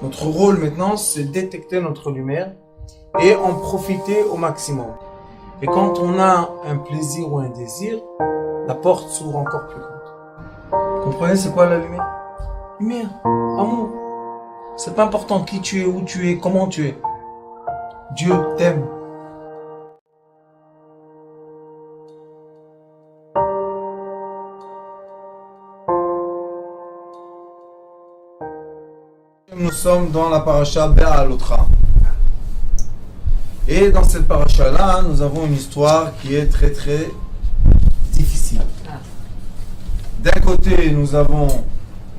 Notre rôle maintenant, c'est détecter notre lumière et en profiter au maximum. Et quand on a un plaisir ou un désir, la porte s'ouvre encore plus grande. Vous comprenez, c'est quoi la lumière? Lumière, amour. C'est pas important qui tu es, où tu es, comment tu es. Dieu t'aime. Nous sommes dans la paracha Be'alotra. Et dans cette paracha-là, nous avons une histoire qui est très très difficile. D'un côté, nous avons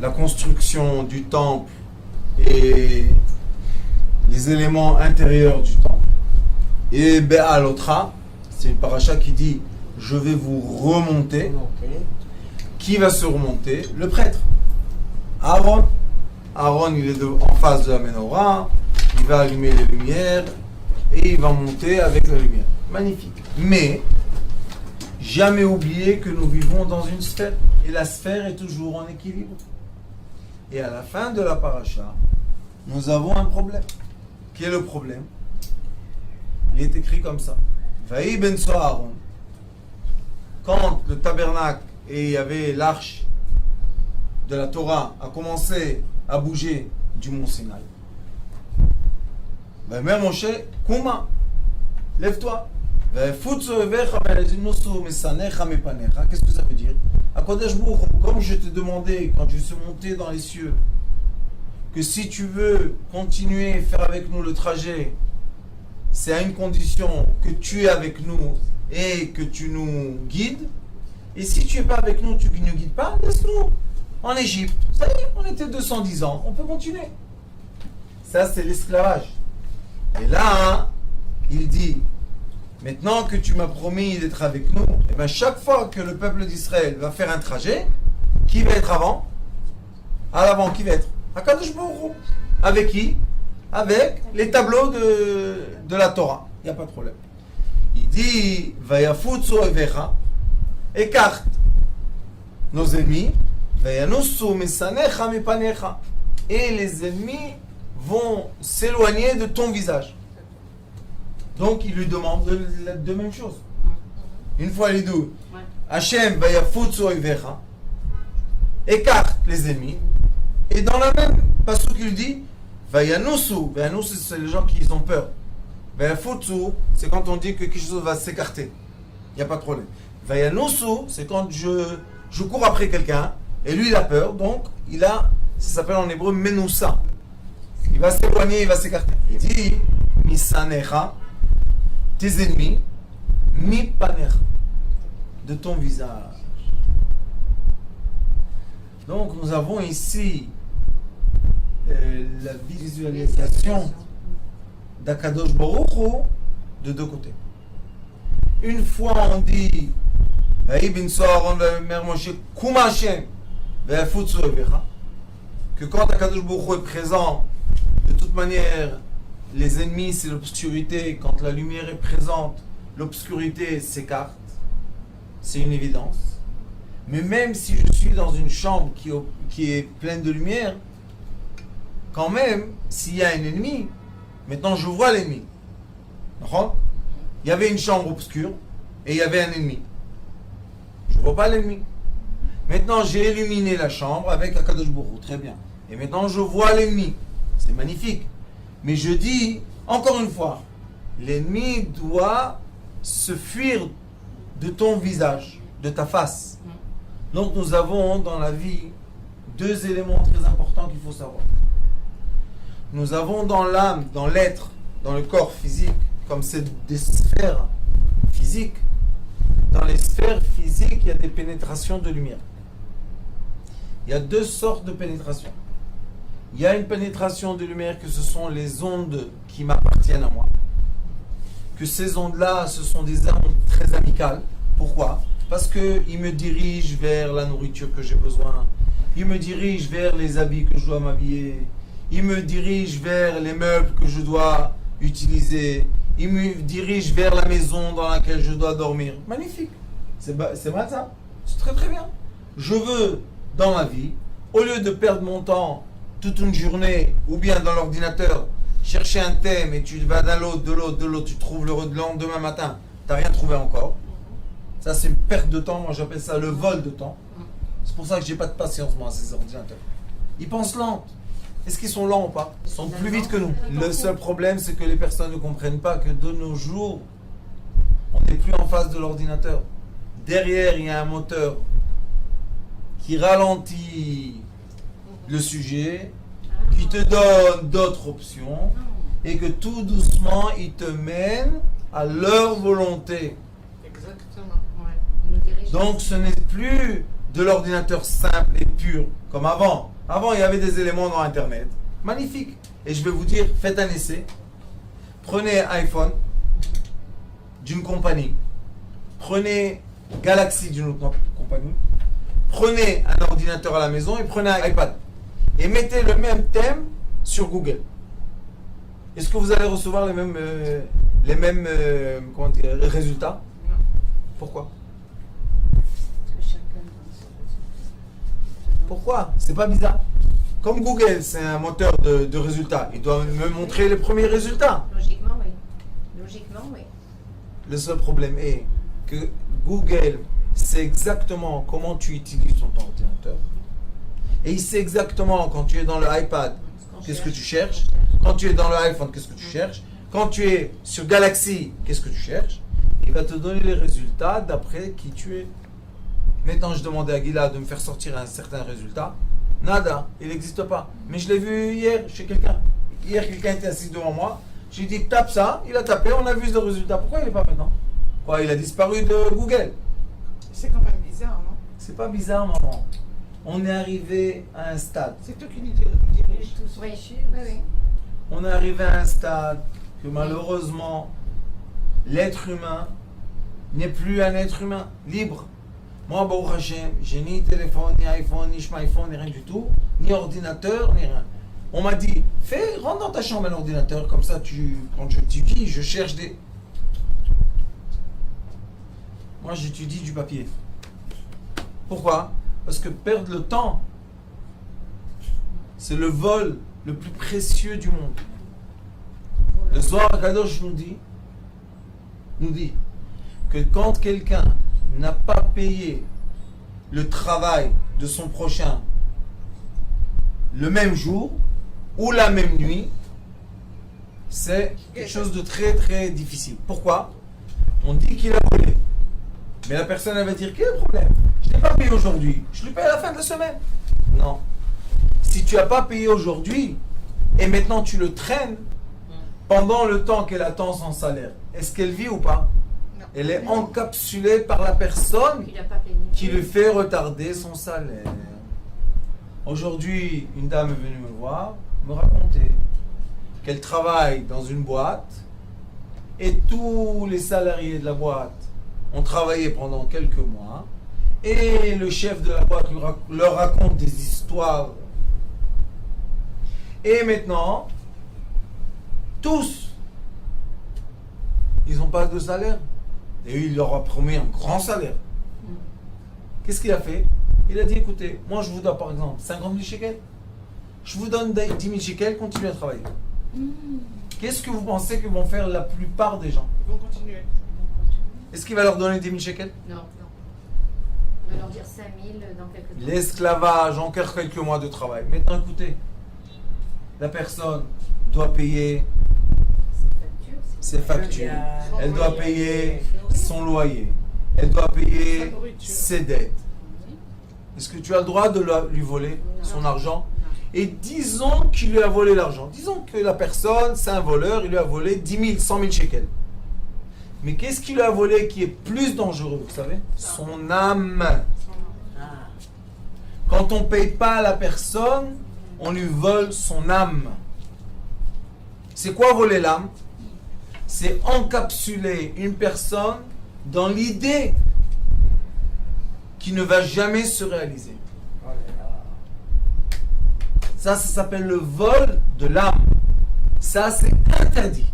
la construction du temple et les éléments intérieurs du temple. Et Be'alotra, c'est une paracha qui dit « Je vais vous remonter ». Qui va se remonter? Le prêtre. Aaron. Aaron, il est en face de la menorah, il va allumer les lumières et il va monter avec la lumière. Magnifique. Mais, jamais oublier que nous vivons dans une sphère et la sphère est toujours en équilibre. Et à la fin de la paracha, nous avons un problème. Quel est le problème? Il est écrit comme ça. Vaï ben Aaron. Quand le tabernacle et il y avait l'arche de la Torah a commencé à bouger du mont Sinaï. Mère Moshe, Kouma, lève-toi. Qu'est-ce que ça veut dire? Comme je t'ai demandé quand je suis monté dans les cieux, que si tu veux continuer à faire avec nous le trajet, c'est à une condition que tu es avec nous et que tu nous guides. Et si tu n'es pas avec nous, tu ne nous guides pas, laisse-nous en Égypte. Ça y est, on était 210 ans, on peut continuer. Ça, c'est l'esclavage. Et là, il dit, maintenant que tu m'as promis d'être avec nous, et bien chaque fois que le peuple d'Israël va faire un trajet, qui va être avant? À l'avant, qui va être? Akadosh Baruch Hu. Avec qui? Avec les tableaux de la Torah. Il n'y a pas de problème. Il dit, Vayafutsu Evecha, écarte nos ennemis, et les ennemis vont s'éloigner de ton visage. Donc il lui demande de même chose. Une fois les deux, Hachem vayafutsu oivecha, écarte les ennemis, et dans la même passage qu'il dit vayanusu, c'est les gens qui ont peur. Vayafutsu, c'est quand on dit que quelque chose va s'écarter. Il n'y a pas de problème. Vayanusu, c'est quand je cours après quelqu'un, et lui il a peur, donc ça s'appelle en hébreu menoussa. Il va s'éloigner, il va s'écarter. Il dit misanecha, tes ennemis, mi panecha, de ton visage. Donc nous avons ici la visualisation d'Akadosh Baruch Hu de deux côtés. Une fois on dit que quand Akadosh Baruch Hu est présent, de toute manière, les ennemis c'est l'obscurité. Quand la lumière est présente, l'obscurité s'écarte. C'est une évidence. Mais même si je suis dans une chambre qui est pleine de lumière, quand même, s'il y a un ennemi, maintenant je vois l'ennemi. Il y avait une chambre obscure et il y avait un ennemi. Je ne vois pas l'ennemi. Maintenant, j'ai illuminé la chambre avec Akadosh Baruch Hu. Très bien. Et maintenant, je vois l'ennemi. C'est magnifique. Mais je dis, encore une fois, l'ennemi doit se fuir de ton visage, de ta face. Donc, nous avons dans la vie deux éléments très importants qu'il faut savoir. Nous avons dans l'âme, dans l'être, dans le corps physique, comme c'est des sphères physiques. Dans les sphères physiques, il y a des pénétrations de lumière. Il y a deux sortes de pénétration. Il y a une pénétration de lumière que ce sont les ondes qui m'appartiennent à moi. Que ces ondes-là, ce sont des ondes très amicales. Pourquoi? Parce qu'ils me dirigent vers la nourriture que j'ai besoin. Ils me dirigent vers les habits que je dois m'habiller. Ils me dirigent vers les meubles que je dois utiliser. Ils me dirigent vers la maison dans laquelle je dois dormir. Magnifique. C'est vrai ça. C'est très très bien. Je veux, dans ma vie, au lieu de perdre mon temps toute une journée, ou bien dans l'ordinateur, chercher un thème et tu vas d'un l'autre, de l'autre, tu trouves le lendemain matin, tu n'as rien trouvé encore. Ça, c'est une perte de temps. Moi, j'appelle ça le vol de temps. C'est pour ça que j'ai pas de patience, moi, à ces ordinateurs. Ils pensent lent. Est-ce qu'ils sont lents ou pas? Ils sont plus vite que nous. Le seul problème, c'est que les personnes ne comprennent pas que de nos jours, on n'est plus en face de l'ordinateur. Derrière, il y a un moteur qui ralentit le sujet, qui te donne d'autres options, et que tout doucement, il te mène à leur volonté. Exactement. Donc, ce n'est plus de l'ordinateur simple et pur, comme avant. Avant, il y avait des éléments dans Internet. Magnifique. Et je vais vous dire, faites un essai. Prenez un iPhone d'une compagnie. Prenez Galaxy d'une autre compagnie. Prenez un ordinateur à la maison et prenez un iPad. Et mettez le même thème sur Google. Est-ce que vous allez recevoir les mêmes résultats? Non. Pourquoi? Pourquoi? C'est pas bizarre. Comme Google, c'est un moteur de résultats. Il doit me montrer les premiers résultats. Logiquement, oui. Logiquement, oui. Le seul problème est que Google sait exactement comment tu utilises ton ordinateur. Et il sait exactement quand tu es dans le iPad, qu'est-ce que tu cherches. Quand tu es dans le iPhone, qu'est-ce que tu cherches. Quand tu es sur Galaxy, qu'est-ce que tu cherches. Il va te donner les résultats d'après qui tu es. Maintenant, je demandais à Gila de me faire sortir un certain résultat. Nada, il n'existe pas. Mais je l'ai vu hier chez quelqu'un. Hier, quelqu'un était assis devant moi. J'ai dit, tape ça. Il a tapé, on a vu le résultat. Pourquoi il n'est pas maintenant? Quoi, il a disparu de Google? C'est quand même bizarre, non? C'est pas bizarre, maman. On est arrivé à un stade. C'est toi qui nous dirige. Oui, oui. On est arrivé à un stade que malheureusement, l'être humain n'est plus un être humain libre. Moi, Baruch Hashem, j'ai ni téléphone, ni iPhone, ni smartphone, ni rien du tout, ni ordinateur, ni rien. On m'a dit, rentre dans ta chambre un ordinateur, comme ça, quand j'étudie, je cherche des... Moi, j'étudie du papier. Pourquoi? Parce que perdre le temps, c'est le vol le plus précieux du monde. Le Zohar Kadosh nous dit que quand quelqu'un n'a pas payé le travail de son prochain le même jour ou la même nuit, c'est quelque chose de très très difficile. Pourquoi? On dit qu'il a volé. Mais la personne elle va dire, quel est le problème? Je n'ai pas payé aujourd'hui, je lui paye à la fin de la semaine. Non. Si tu n'as pas payé aujourd'hui et maintenant tu le traînes pendant le temps qu'elle attend son salaire, est-ce qu'elle vit ou pas? Non. Elle est encapsulée par la personne Il n'a pas payé. qui lui fait retarder son salaire. Aujourd'hui, une dame est venue me voir, me raconter qu'elle travaille dans une boîte et tous les salariés de la boîte ont travaillé pendant quelques mois et le chef de la boîte leur raconte des histoires. Et maintenant, tous, ils n'ont pas de salaire. Et il leur a promis un grand salaire. Qu'est-ce qu'il a fait? Il a dit, écoutez, moi je vous donne par exemple 50 000 shekels. Je vous donne 10 000 shekels, continuez à travailler. Qu'est-ce que vous pensez que vont faire la plupart des gens? Ils vont continuer. Est-ce qu'il va leur donner 10 000 shekels? Non. On va leur dire 5 000 dans quelques temps. L'esclavage, encore quelques mois de travail. Maintenant, écoutez, la personne doit payer ses factures. Elle doit payer son loyer. Elle doit payer ses dettes. Est-ce que tu as le droit de lui voler son argent? Et disons qu'il lui a volé l'argent. Disons que la personne, c'est un voleur, il lui a volé 10 000, 100 000 shekels. Mais qu'est-ce qu'il lui a volé qui est plus dangereux, vous savez? Son âme. Quand on ne paye pas la personne, on lui vole son âme. C'est quoi voler l'âme? C'est encapsuler une personne dans l'idée qui ne va jamais se réaliser. Ça s'appelle le vol de l'âme. Ça, c'est interdit.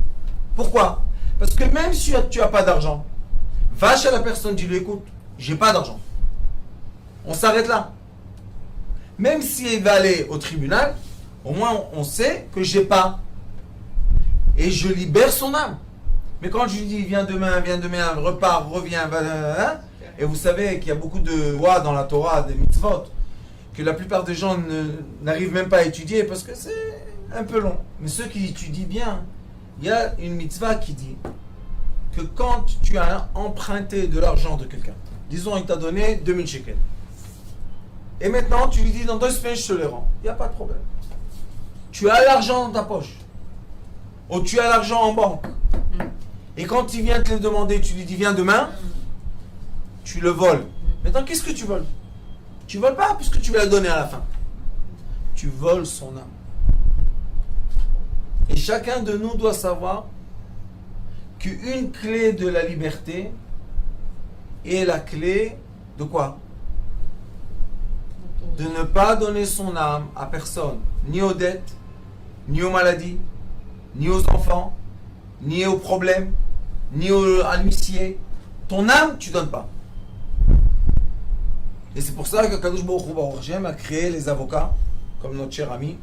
Pourquoi? Parce que même si tu n'as pas d'argent, va chez la personne, dis-lui, écoute, j'ai pas d'argent. On s'arrête là. Même si il va aller au tribunal, Au moins, on sait que j'ai pas. Et je libère son âme. Mais quand je lui dis, viens demain, repars, reviens, et vous savez qu'il y a beaucoup de lois dans la Torah, des mitzvot, que la plupart des gens n'arrivent même pas à étudier parce que c'est un peu long. Mais ceux qui étudient bien, il y a une mitzvah qui dit que quand tu as emprunté de l'argent de quelqu'un, disons il t'a donné 2000 shekels, et maintenant tu lui dis dans 2 semaines je te les rends, il n'y a pas de problème. Tu as l'argent dans ta poche, ou tu as l'argent en banque, et quand il vient te le demander, tu lui dis viens demain, tu le voles. Maintenant qu'est-ce que tu voles? Tu voles pas puisque tu vas le donner à la fin. Tu voles son âme. Et chacun de nous doit savoir qu'une clé de la liberté est la clé de quoi? De ne pas donner son âme à personne, ni aux dettes, ni aux maladies, ni aux enfants, ni aux problèmes, ni à l'huissier. Ton âme, tu donnes pas. Et c'est pour ça que Kadosh Baruch Hu Baruch Hashem a créé les avocats, comme notre cher ami,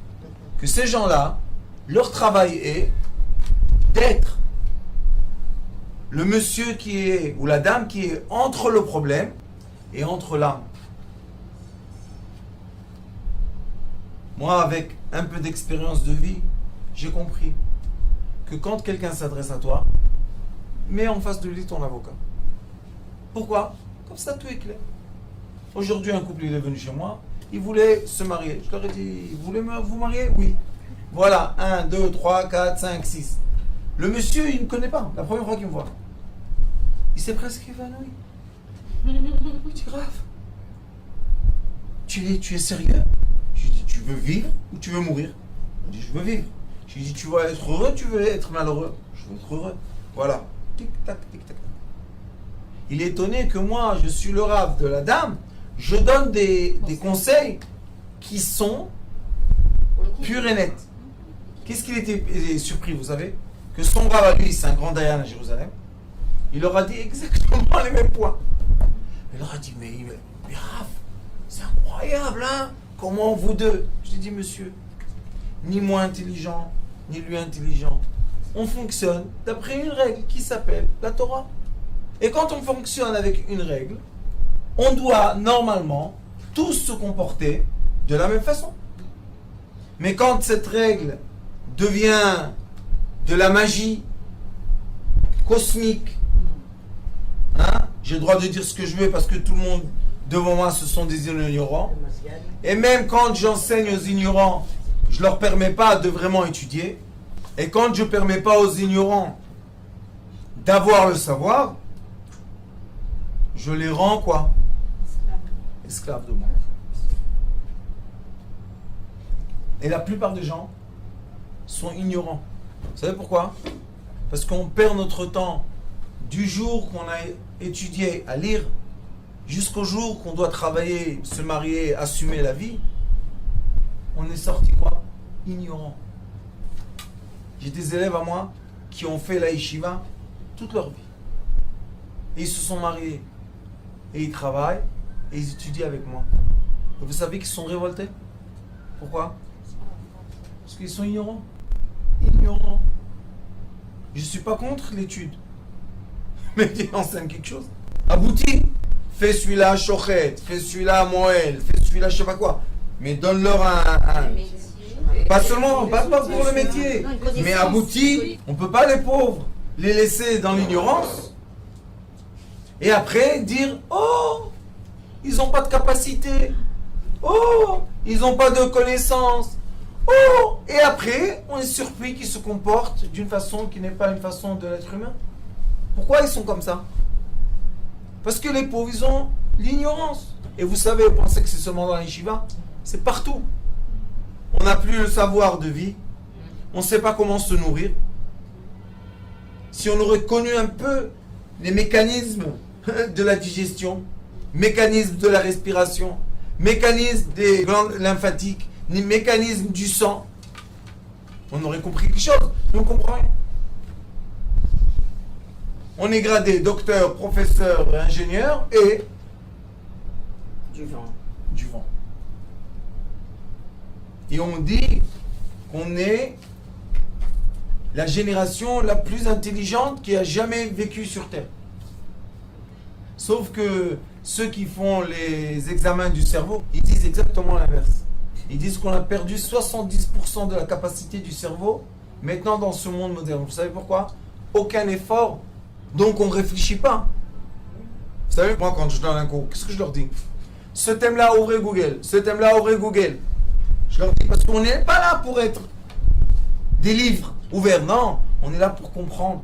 que ces gens-là, leur travail est d'être le monsieur qui est, ou la dame qui est entre le problème et entre l'âme. Moi, avec un peu d'expérience de vie, j'ai compris que quand quelqu'un s'adresse à toi, mets en face de lui ton avocat. Pourquoi? Comme ça, tout est clair. Aujourd'hui, un couple, il est venu chez moi, il voulait se marier. Je leur ai dit, vous voulez vous marier? Oui. Voilà, 1, 2, 3, 4, 5, 6. Le monsieur, il ne me connaît pas, la première fois qu'il me voit. Il s'est presque évanoui. Je dis, Raph, tu es sérieux? Je lui dis, tu veux vivre ou tu veux mourir? Il dit, je veux vivre. Je lui dis, tu veux être heureux, tu veux être malheureux? Je veux être heureux. Voilà. Tic, tac, tic, tac. Il est étonné que moi, je suis le Rav de la dame, je donne des conseils qui sont purs et nets. Qu'est-ce qu'il était surpris, vous savez? Que son Rav à lui, c'est un grand Dayan à Jérusalem. Il leur a dit exactement les mêmes points. Il leur a dit, mais Rav, c'est incroyable, hein? Comment vous deux? J'ai dit, monsieur, ni moi intelligent, ni lui intelligent. On fonctionne d'après une règle qui s'appelle la Torah. Et quand on fonctionne avec une règle, on doit normalement tous se comporter de la même façon. Mais quand cette règle devient de la magie cosmique, hein, j'ai le droit de dire ce que je veux parce que tout le monde devant moi ce sont des ignorants. Et même quand j'enseigne aux ignorants, je ne leur permets pas de vraiment étudier. Et quand je ne permets pas aux ignorants d'avoir le savoir, je les rends quoi? Esclaves de moi. Et la plupart des gens sont ignorants. Vous savez pourquoi? Parce qu'on perd notre temps du jour qu'on a étudié à lire jusqu'au jour qu'on doit travailler, se marier, assumer la vie. On est sorti quoi? Ignorant. J'ai des élèves à moi qui ont fait la yeshiva toute leur vie. Et ils se sont mariés. Et ils travaillent. Et ils étudient avec moi. Et vous savez qu'ils sont révoltés? Pourquoi? Parce qu'ils sont ignorants. Ignorants. Je ne suis pas contre l'étude. Mais ils enseignent quelque chose. Abouti. Fais celui-là Shochet. Fais celui-là Moël. Fais celui-là je ne sais pas quoi. Mais donne-leur un pas seulement, pas pour le métier, mais abouti, on ne peut pas les pauvres les laisser dans l'ignorance et après dire oh, ils n'ont pas de capacité, oh, ils n'ont pas de connaissances, oh, et après on est surpris qu'ils se comportent d'une façon qui n'est pas une façon de l'être humain. Pourquoi ils sont comme ça? Parce que les pauvres, ils ont l'ignorance. Et vous savez, vous pensez que c'est seulement dans les yeshivas? C'est partout. On n'a plus le savoir de vie. On ne sait pas comment se nourrir. Si on aurait connu un peu les mécanismes de la digestion, mécanismes de la respiration, mécanismes des glandes lymphatiques, les mécanismes du sang, on aurait compris quelque chose. Mais on ne comprend rien. On est gradé docteur, professeur, ingénieur et Du vent. du vent. Et on dit qu'on est la génération la plus intelligente qui a jamais vécu sur Terre. Sauf que ceux qui font les examens du cerveau, ils disent exactement l'inverse. Ils disent qu'on a perdu 70% de la capacité du cerveau maintenant dans ce monde moderne. Vous savez pourquoi? Aucun effort, donc on ne réfléchit pas. Vous savez, moi quand je donne un cours, qu'est-ce que je leur dis? Ce thème-là, ouvrez Google. Ce thème-là, ouvrez Google. Je leur dis parce qu'on n'est pas là pour être des livres ouverts. Non, on est là pour comprendre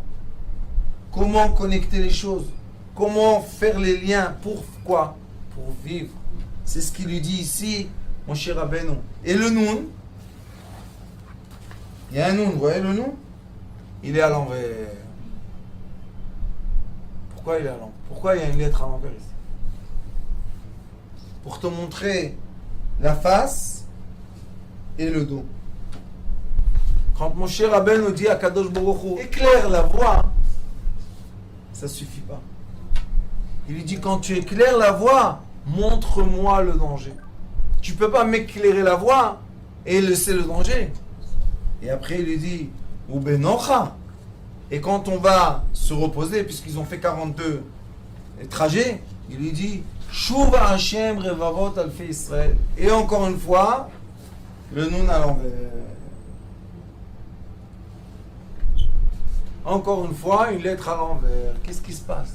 comment connecter les choses, comment faire les liens, pourquoi? Pour vivre. C'est ce qu'il lui dit ici, mon cher Rabbeinu. Et le Noun, il y a un Noun, vous voyez le Noun? Il est à l'envers. Pourquoi il est à l'envers? Pourquoi il y a une lettre à l'envers ici? Pour te montrer la face et le dos. Quand mon cher Rabbeinu dit à Kadosh Baruch Hu, éclaire la voie, ça suffit pas. Il lui dit, quand tu éclaires la voie, montre-moi le danger. Tu peux pas m'éclairer la voie et laisser le danger. Et après il lui dit, ou benocha. Et quand on va se reposer, puisqu'ils ont fait 42 trajets, il lui dit, Shuva Hashem Revavot Alfei Israël. Et encore une fois, le Noun à l'envers. Encore une fois, une lettre à l'envers. Qu'est-ce qui se passe?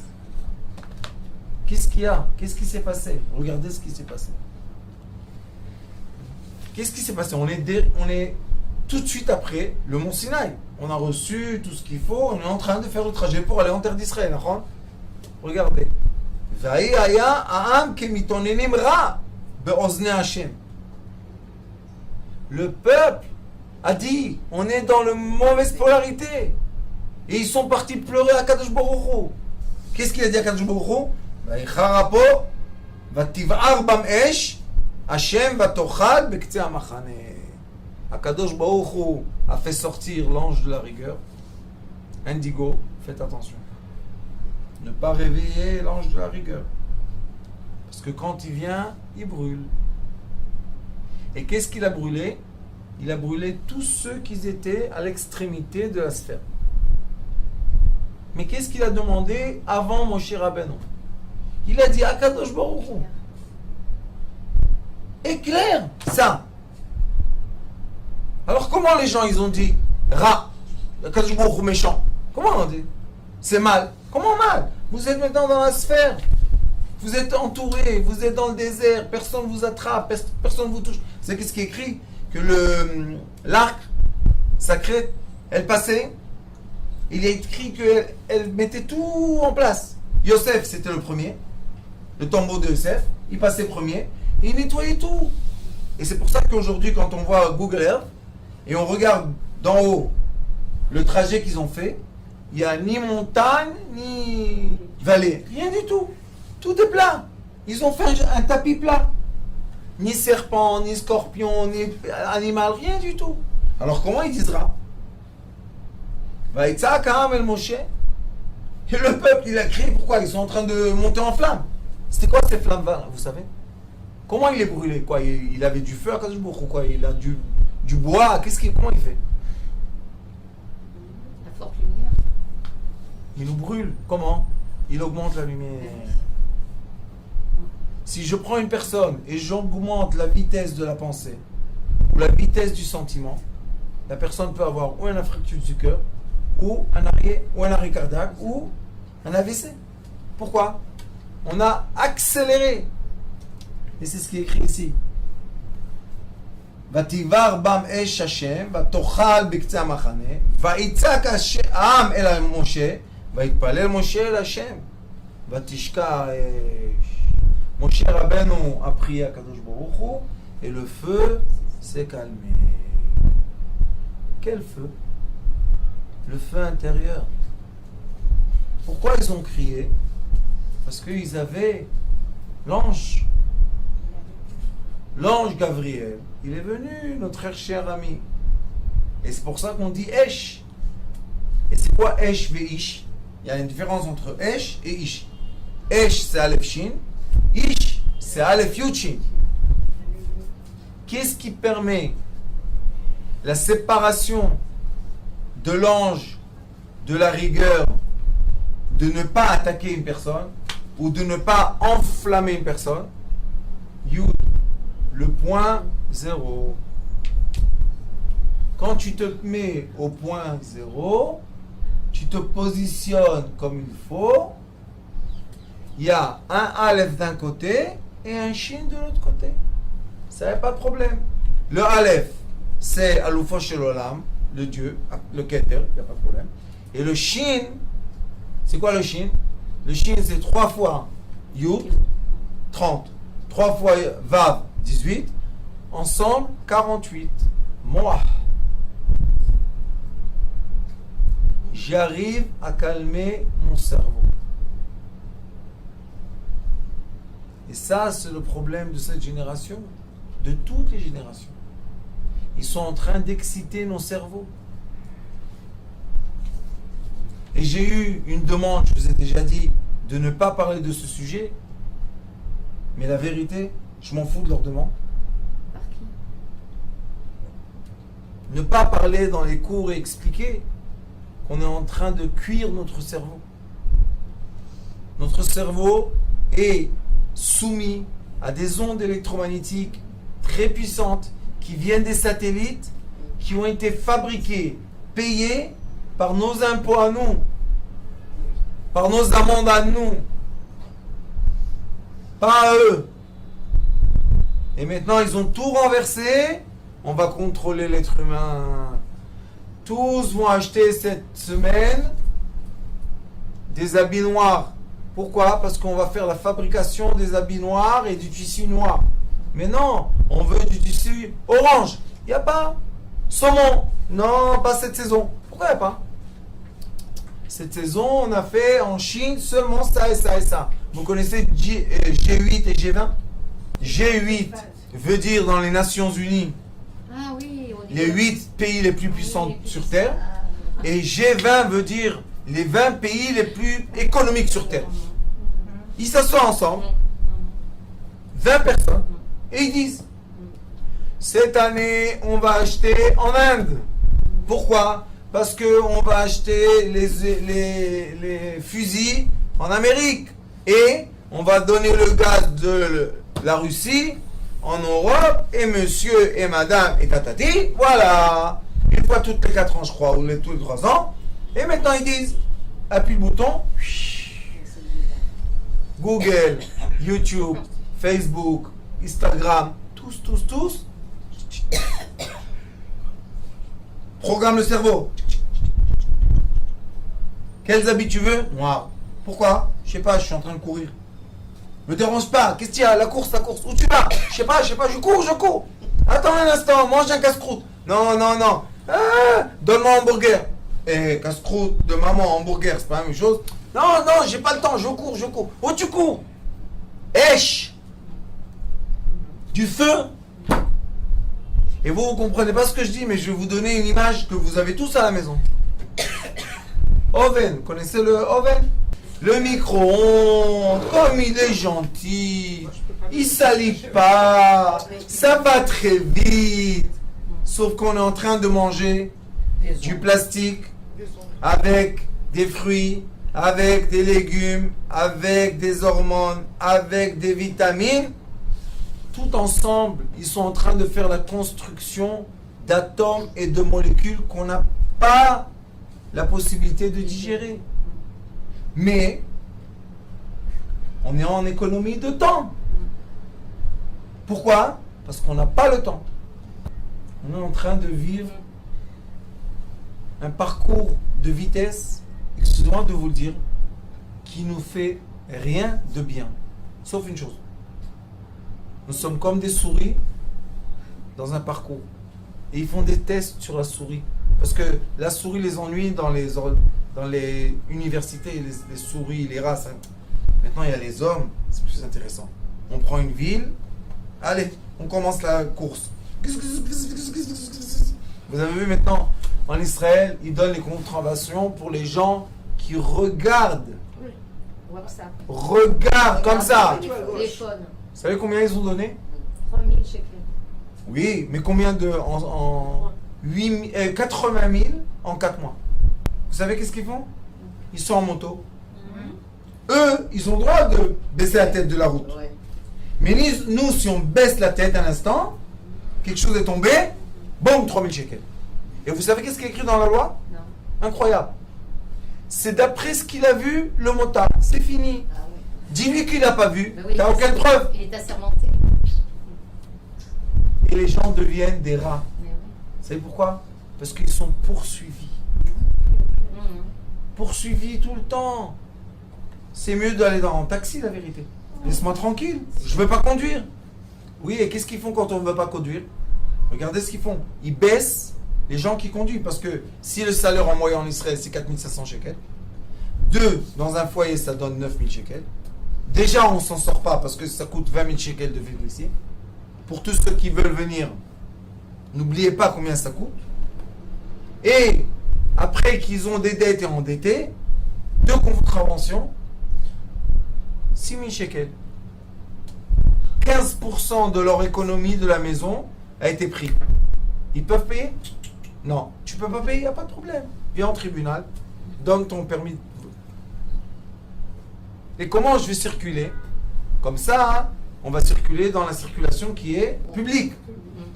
Qu'est-ce qu'il y a? Qu'est-ce qui s'est passé? Regardez ce qui s'est passé. Qu'est-ce qui s'est passé? On est tout de suite après le mont Sinaï. On a reçu tout ce qu'il faut. On est en train de faire le trajet pour aller en terre d'Israël. Regardez. Le peuple a dit, on est dans la mauvaise polarité. Et ils sont partis pleurer à Kadosh Baruch Hu. Qu'est-ce qu'il a dit à Kadosh Baruch Hu? Kadosh Baruch Hu a fait sortir l'ange de la rigueur. Indigo, faites attention. Ne pas réveiller l'ange de la rigueur. Parce que quand il vient, il brûle. Et qu'est-ce qu'il a brûlé? Il a brûlé tous ceux qui étaient à l'extrémité de la sphère. Mais qu'est-ce qu'il a demandé avant Moshe Rabbeinu? Il a dit à Kadosh Baruch Hu, éclaire ça. Alors comment les gens ils ont dit Ra, Kadosh Baruch Hu méchant? Comment on dit? C'est mal. Comment mal? Vous êtes maintenant dans la sphère. Vous êtes entouré, vous êtes dans le désert, personne ne vous attrape, personne ne vous touche. C'est qu'est-ce qui est écrit? Que l'arc sacré, elle passait, il est écrit qu'elle mettait tout en place. Yosef, c'était le premier, le tombeau de Yosef, il passait premier, et il nettoyait tout. Et c'est pour ça qu'aujourd'hui, quand on voit Google Earth, et on regarde d'en haut le trajet qu'ils ont fait, il n'y a ni montagne, ni vallée, rien du tout. Tout est plat. Ils ont fait un tapis plat. Ni serpent, ni scorpion, ni animal, rien du tout. Alors comment il disera? El Moshe. Et le peuple, il a crié, pourquoi? Ils sont en train de monter en flammes. C'était quoi ces flammes, vous savez? Comment il est brûlé? Quoi? Il avait du feu à Kadosh Baruch Hu, quoi? Il a du bois, comment il fait? La forte lumière. Il nous brûle. Comment? Il augmente la lumière. Si je prends une personne et j'augmente la vitesse de la pensée ou la vitesse du sentiment, la personne peut avoir ou un infarctus du cœur, ou un arrêt cardiaque, ou un AVC. Pourquoi? On a accéléré. Et c'est ce qui est écrit ici. Vativar bam esh Hashem, vatochal biktzeh hamachane, vaitzak העם אל משה, ויתפלל משה אל השם, ותשקע האש. Moshe Rabbeinu a prié à Kadosh Baruch Hu et le feu s'est calmé. Quel feu? Le feu intérieur. Pourquoi ils ont crié? Parce qu'ils avaient l'ange. L'ange Gabriel, il est venu, notre cher ami. Et c'est pour ça qu'on dit Esh. Et c'est quoi Esh ve Ish? Il y a une différence entre Esh et Ish. Esh c'est Aleph Shin. Ish, c'est Aleph Yud Shin. Qu'est-ce qui permet la séparation de l'ange de la rigueur de ne pas attaquer une personne ou de ne pas enflammer une personne. Yud, le point 0. Quand tu te mets au point 0, tu te positionnes comme il faut. Il y a un Aleph d'un côté et un Shin de l'autre côté. Ça n'a pas de problème. Le Aleph, c'est Alufo Shel Olam, le Dieu, le Keter, il n'y a pas de problème. Et le Shin, c'est quoi le Shin? Le Shin, c'est 3 fois Yud, 30. 3 fois Vav, 18. Ensemble, 48. Moi. J'arrive à calmer mon cerveau. Et ça, c'est le problème de cette génération, de toutes les générations. Ils sont en train d'exciter nos cerveaux. Et j'ai eu une demande, je vous ai déjà dit, de ne pas parler de ce sujet. Mais la vérité, je m'en fous de leur demande. Par qui? Ne pas parler dans les cours et expliquer qu'on est en train de cuire notre cerveau. Notre cerveau est soumis à des ondes électromagnétiques très puissantes qui viennent des satellites qui ont été fabriqués, payés par nos impôts à nous, par nos amendes à nous, pas à eux. Et maintenant, ils ont tout renversé. On va contrôler l'être humain. Tous vont acheter cette semaine des habits noirs. Pourquoi? Parce qu'on va faire la fabrication des habits noirs et du tissu noir. Mais non, on veut du tissu orange. Il n'y a pas. Saumon. Non, pas cette saison. Pourquoi il n'y a pas? Cette saison, on a fait en Chine seulement ça et ça et ça. Vous connaissez G8 et G20? G8 veut dire dans les Nations Unies Ah oui, au niveau les 8 pays les plus puissants Oui, les plus sur Terre. puissants. Et G20 veut dire les 20 pays les plus économiques sur Terre. Ils s'assoient ensemble, 20 personnes, et ils disent cette année, on va acheter en Inde. Pourquoi? Parce qu'on va acheter les fusils en Amérique. Et on va donner le gaz de la Russie en Europe. Et monsieur et madame et tatati, voilà. Une fois toutes les 4 ans, je crois, ou tous les 3 ans. Et maintenant, ils disent, appuie le bouton. Google, YouTube, Facebook, Instagram, tous. Programme le cerveau. Quels habits tu veux? Noir. Pourquoi? Je sais pas, je suis en train de courir. Me dérange pas. Qu'est-ce qu'il y a? La course. Où tu vas? Je sais pas, je cours. Attends un instant, mange un casse-croûte. Non. Ah, donne-moi un hamburger. Eh, casse-croûte de maman, hamburger, c'est pas la même chose. Non, j'ai pas le temps, je cours. Où tu cours? Esh! Du feu? Et vous comprenez pas ce que je dis, mais je vais vous donner une image que vous avez tous à la maison. Oven, connaissez le oven? Le micro-ondes, comme il est gentil, il salit pas, ça va très vite. Sauf qu'on est en train de manger du plastique avec des fruits, avec des légumes, avec des hormones, avec des vitamines. Tout ensemble, ils sont en train de faire la construction d'atomes et de molécules qu'on n'a pas la possibilité de digérer. Mais on est en économie de temps. Pourquoi? Parce qu'on n'a pas le temps. On est en train de vivre un parcours de vitesse, excusez-moi de vous le dire, qui nous fait rien de bien. Sauf une chose. Nous sommes comme des souris dans un parcours. Et ils font des tests sur la souris. Parce que la souris les ennuie dans les universités, les souris, les races. Maintenant, il y a les hommes. C'est plus intéressant. On prend une ville. Allez, on commence la course. Vous avez vu maintenant, en Israël, ils donnent les contraventions pour les gens qui regardent. WhatsApp. Regardent comme ça. Téléphone. Vous savez combien ils ont donné? 3000 shekels. Oui, mais combien en 80 000 en 4 mois. Vous savez qu'est-ce qu'ils font? Ils sont en moto. Eux, ils ont le droit de baisser la tête de la route. Ouais. Mais nous, si on baisse la tête un instant, quelque chose est tombé, boum, 3000 shekels. Et vous savez qu'est-ce qui est écrit dans la loi? Non. Incroyable. C'est d'après ce qu'il a vu, le motard. C'est fini. Ah ouais. Dis-lui qu'il n'a pas vu. Mais oui, T'as aucune preuve. Il est assermenté. Et les gens deviennent des rats. Mais oui. Vous savez pourquoi? Parce qu'ils sont poursuivis. Mhm. Poursuivis tout le temps. C'est mieux d'aller en taxi, la vérité. Laisse-moi tranquille. Je ne veux pas conduire. Oui, et qu'est-ce qu'ils font quand on ne veut pas conduire? Regardez ce qu'ils font. Ils baissent les gens qui conduisent. Parce que si le salaire en moyen en Israël, c'est 4500 shekels, 2, dans un foyer, ça donne 9000 shekels. Déjà, on ne s'en sort pas parce que ça coûte 20 000 shekels de vivre ici. Pour tous ceux qui veulent venir, n'oubliez pas combien ça coûte. Et après qu'ils ont des dettes et endettés, 2 contraventions, 6 000 shekels. 15% de leur économie de la maison a été pris. Ils peuvent payer? Non. Tu peux pas payer, il n'y a pas de problème. Viens en tribunal, donne ton permis. Et comment je vais circuler? Comme ça, hein, on va circuler dans la circulation qui est publique.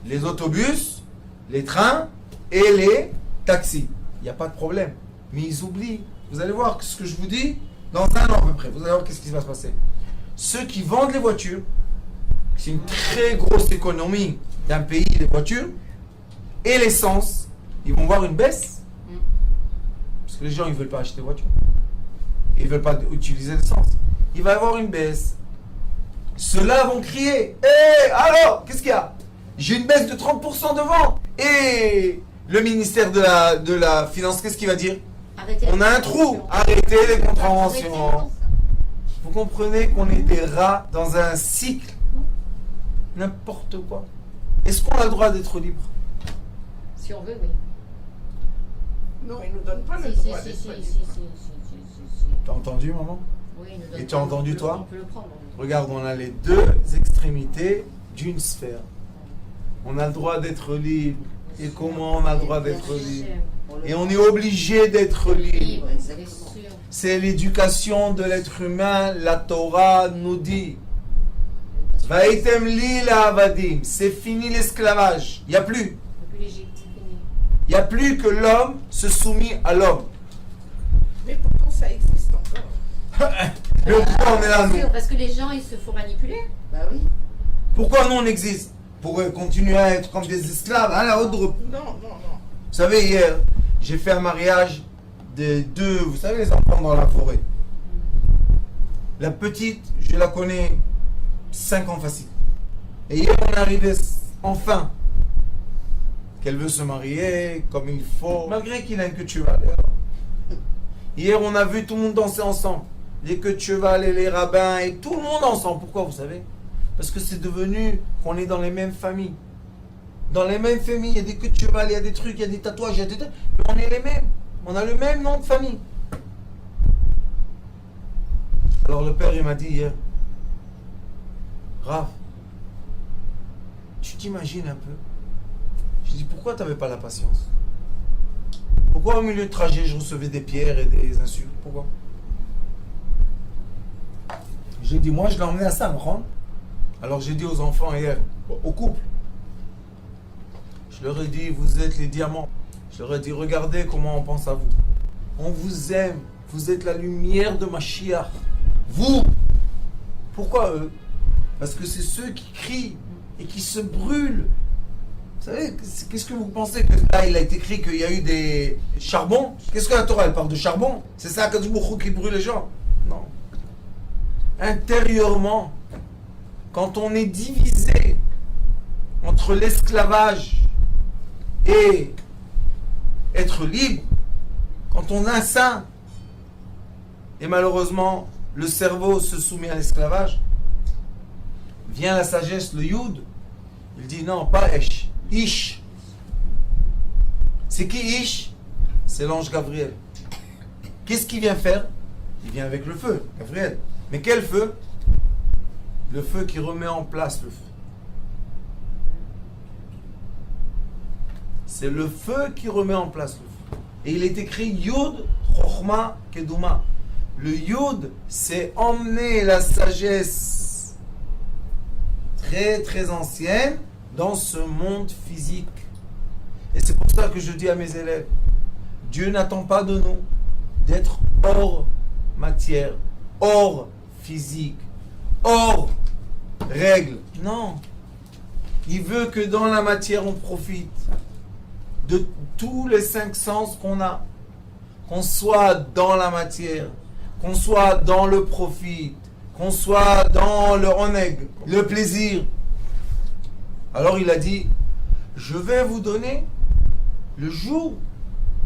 Les autobus, les trains et les taxis. Il n'y a pas de problème. Mais ils oublient. Vous allez voir ce que je vous dis dans un an à peu près. Vous allez voir qu'est-ce qui va se passer. Ceux qui vendent les voitures, c'est une très grosse économie d'un pays, les voitures, et l'essence, ils vont voir une baisse. Parce que les gens, ils ne veulent pas acheter de voiture. Ils ne veulent pas utiliser l'essence. Il va y avoir une baisse. Ceux-là vont crier: hé, alors, qu'est-ce qu'il y a? J'ai une baisse de 30% de vente. Et le ministère de la Finance, qu'est-ce qu'il va dire? Arrêtez On les a un trou. contraventions. Arrêtez les Arrêtez contraventions. Vous comprenez qu'on est des rats dans un cycle. N'importe quoi. Est-ce qu'on a le droit d'être libre? Si on veut, oui. Non, ils nous donnent pas le Si, droit si, d'être si, si, libre. si, si, si. T'as entendu, maman? Oui, il nous donne Et tu as pas- entendu, on peut- toi? On peut le prendre. Regarde, on a les 2 extrémités d'une sphère. On a le droit d'être libre. Et comment on a le droit d'être libre? Et on est obligé d'être libre. Libre, c'est sûr. C'est l'éducation de l'être humain. La Torah nous dit: Vaïtem li la avadim. C'est fini l'esclavage. Il n'y a plus. Depuis l'Égypte, c'est fini. Il n'y a plus que l'homme se soumet à l'homme. Mais pourtant, ça existe encore. Mais pourquoi on est là, Bien nous? sûr, parce que les gens, ils se font manipuler. Bah oui. Pourquoi nous on existe? Pour continuer à être comme des esclaves, hein, la haute groupe. Non, non, non. Vous savez, hier, j'ai fait un mariage de 2, vous savez, les enfants dans la forêt. La petite, je la connais 5 ans facile. Et hier, on est arrivé enfin qu'elle veut se marier comme il faut, malgré qu'il a une queue de cheval. Hier, on a vu tout le monde danser ensemble. Les queues de cheval et les rabbins et tout le monde ensemble. Pourquoi, vous savez? Parce que c'est devenu qu'on est dans les mêmes familles. Dans les mêmes familles, il y a des queues de cheval, il y a des trucs, il y a des tatouages, il y a des trucs. Mais on est les mêmes. On a le même nom de famille. Alors le père, il m'a dit hier: Raph, tu t'imagines un peu? Je dis: pourquoi tu n'avais pas la patience? Pourquoi au milieu de trajet, je recevais des pierres et des insultes? Pourquoi? J'ai dit: moi, je l'ai emmené à Saint-Laurent. Alors j'ai dit aux enfants hier, au couple, je leur ai dit: vous êtes les diamants. Je leur ai dit: regardez comment on pense à vous. On vous aime. Vous êtes la lumière de Mashiach. Vous. Pourquoi eux? Parce que c'est ceux qui crient et qui se brûlent. Vous savez, qu'est-ce que vous pensez que là, il a été écrit qu'il y a eu des charbons? Qu'est-ce que la Torah, elle parle de charbon? C'est ça, Akadosh Baruch Hu, qui brûle les gens? Non. Intérieurement, quand on est divisé entre l'esclavage et être libre, quand on a ça, et malheureusement le cerveau se soumet à l'esclavage, vient la sagesse, le Yud, il dit: non, pas Esh, Ish. C'est qui Ish? C'est l'ange Gabriel. Qu'est-ce qu'il vient faire? Il vient avec le feu, Gabriel. Mais quel feu? Le feu qui remet en place le feu. C'est le feu qui remet en place le feu. Et il est écrit Yud Chochma Keduma. Le Yud, c'est emmener la sagesse très très ancienne dans ce monde physique. Et c'est pour ça que je dis à mes élèves, Dieu n'attend pas de nous d'être hors matière, hors physique, hors règles. Non. Il veut que dans la matière, on profite de tous les 5 sens qu'on a. Qu'on soit dans la matière, qu'on soit dans le profit, qu'on soit dans le oneg, le plaisir. Alors il a dit, je vais vous donner le jour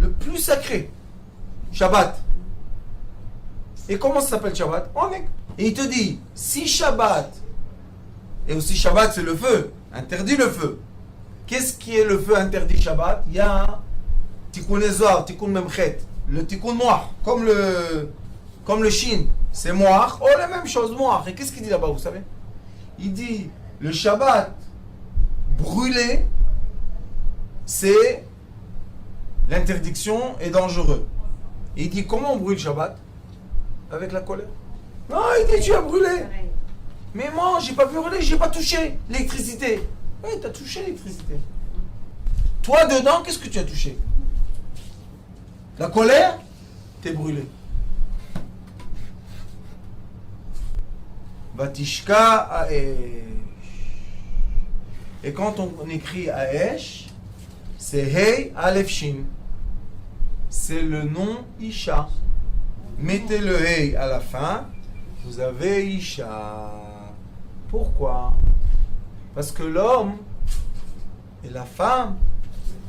le plus sacré, Shabbat. Et comment ça s'appelle Shabbat? Oneg. Et il te dit, si Shabbat, et aussi Shabbat c'est le feu, interdit le feu. Qu'est-ce qui est le feu interdit Shabbat? Il y a Tikkun Zohar, Tikkun Memchet, le Tikkun Moar, comme le Shin, c'est Moar, oh la même chose, Moar. Et qu'est-ce qu'il dit là-bas, vous savez? Il dit, le Shabbat brûlé, c'est l'interdiction est dangereux. Et il dit, comment on brûle Shabbat? Avec la colère. Non, il dit, tu as brûlé. Mais moi, j'ai pas brûlé, j'ai pas touché l'électricité. Oui, tu as touché l'électricité. Toi, dedans, qu'est-ce que tu as touché? La colère, t'es brûlé. Vatishka Aesh. Et quand on écrit Aesh, c'est Hey Aleph Shin. C'est le nom Isha. Mettez le Hey à la fin, vous avez Isha. Pourquoi? Parce que l'homme et la femme,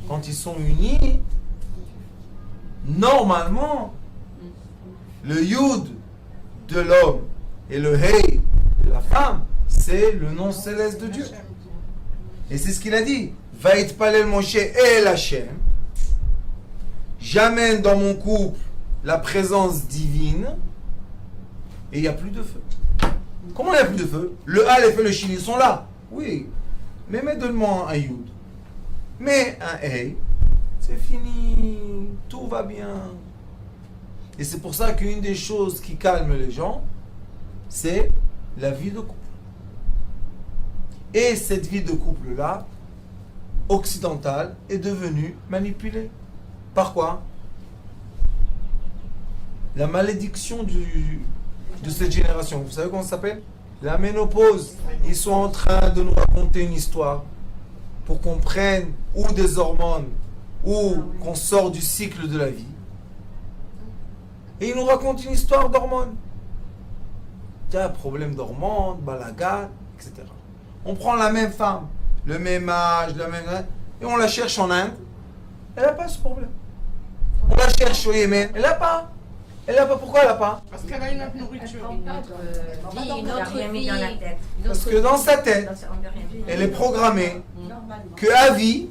quand ils sont unis, normalement, le Yud de l'homme et le Hey de la femme, c'est le nom céleste de Dieu. Et c'est ce qu'il a dit. Vaïtpalel Moshe El Hashem. J'amène dans mon couple la présence divine et il n'y a plus de feu. Comment il n'y a plus de feu? Le Aleph et le Shin, ils sont là. Oui. Mais donne-moi un Yud. Mais un Hey, c'est fini. Tout va bien. Et c'est pour ça qu'une des choses qui calme les gens, c'est la vie de couple. Et cette vie de couple-là, occidentale, est devenue manipulée. Par quoi? La malédiction de cette génération. Vous savez comment ça s'appelle? La ménopause. Ils sont en train de nous raconter une histoire pour qu'on prenne ou des hormones ou qu'on sort du cycle de la vie. Et ils nous racontent une histoire d'hormones. Il y a un problème d'hormones, balaga, etc. On prend la même femme, le même âge, la même... et on la cherche en Inde. Elle n'a pas ce problème. On la cherche au Yémen. Elle n'a pas. Elle n'a pas. Pourquoi elle n'a pas? Parce qu'elle a une autre nourriture. Une autre vie, dans la tête. Parce que dans sa tête, elle est programmée que à vie,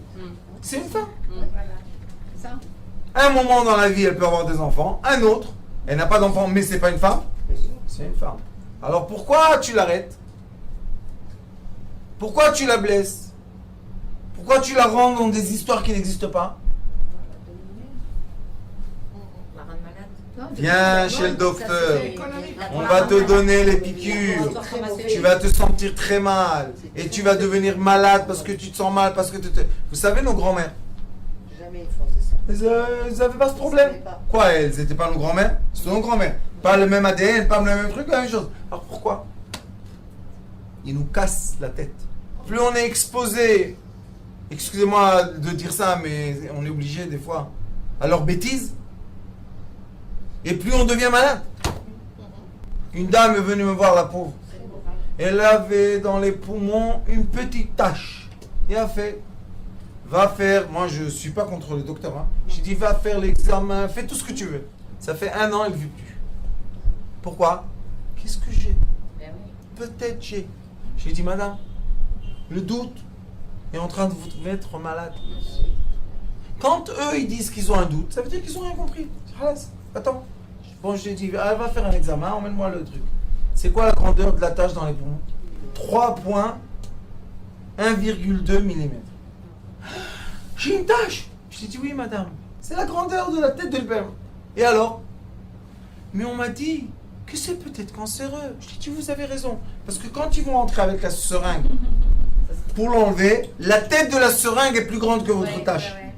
c'est une femme. Ça. Un moment dans la vie, elle peut avoir des enfants. Un autre, elle n'a pas d'enfants, mais c'est pas une femme. C'est une femme. Alors pourquoi tu l'arrêtes? Pourquoi tu la blesses? Pourquoi tu la rends dans des histoires qui n'existent pas? Viens chez le docteur. On va te donner les piqûres. Tu vas te sentir très mal. Et tu vas devenir malade parce que tu te sens mal. Parce que Vous savez, nos grands-mères, Jamais ils font ça. ils n'avaient pas ce problème. Quoi, elles n'étaient pas nos grands-mères? C'était nos grands-mères. Pas le même ADN, pas le même truc, la même chose. Alors pourquoi? Ils nous cassent la tête. Plus on est exposé, excusez-moi de dire ça, mais on est obligé des fois, à leurs bêtises, et plus on devient malade. Une dame est venue me voir, la pauvre. Elle avait dans les poumons une petite tache. Et a fait, va faire, moi je ne suis pas contre le docteur, hein. J'ai dit, va faire l'examen, fais tout ce que tu veux. Ça fait 1 an, elle ne vit plus. Pourquoi? Qu'est-ce que j'ai? Peut-être j'ai. J'ai dit, madame, le doute est en train de vous mettre malade. Quand eux, ils disent qu'ils ont un doute, ça veut dire qu'ils n'ont rien compris. Attends. Bon, je lui ai dit, elle va faire un examen, emmène-moi le truc. C'est quoi la grandeur de la tache dans les poumons? 3 points, 1,2 mm. J'ai une tache. Je lui ai dit, oui, madame. C'est la grandeur de la tête de l'hiver. Et alors? Mais on m'a dit que c'est peut-être cancéreux. Je lui ai dit, vous avez raison. Parce que quand ils vont entrer avec la seringue pour l'enlever, la tête de la seringue est plus grande que votre tache. Ouais.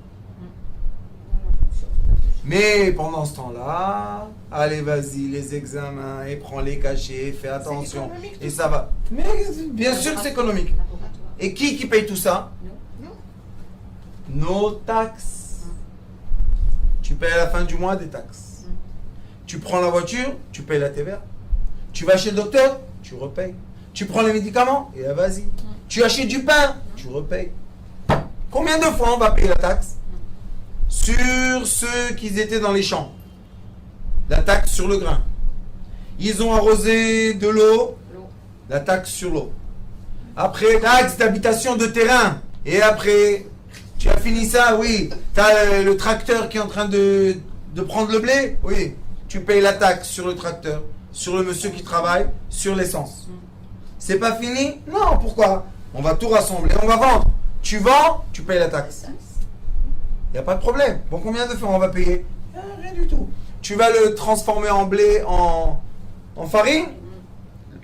Mais pendant ce temps-là, allez, vas-y, les examens, et prends les cachets, fais attention. économique, Et tout ça va. Mais bien sûr que c'est économique. Laboratoire. Et qui paye tout ça? Nous. Nos taxes. Tu payes à la fin du mois des taxes. Tu prends la voiture, tu payes la TVA. Tu vas chez le docteur, tu repayes. Tu prends les médicaments, et là, vas-y. Tu achètes du pain, tu repayes. Combien de fois on va payer la taxe? Sur ceux qui étaient dans les champs. La taxe sur le grain. Ils ont arrosé de l'eau, L'eau. la taxe sur l'eau. Après, taxe d'habitation de terrain. Et après, tu as fini ça, oui. Tu as le tracteur qui est en train de prendre le blé, oui. Tu payes la taxe sur le tracteur, sur le monsieur qui travaille, sur l'essence. C'est pas fini? Non, pourquoi? On va tout rassembler, on va vendre. Tu vends, tu payes la taxe. Il n'y a pas de problème. Bon, combien de fois on va payer? Rien du tout. Tu vas le transformer en blé, en farine.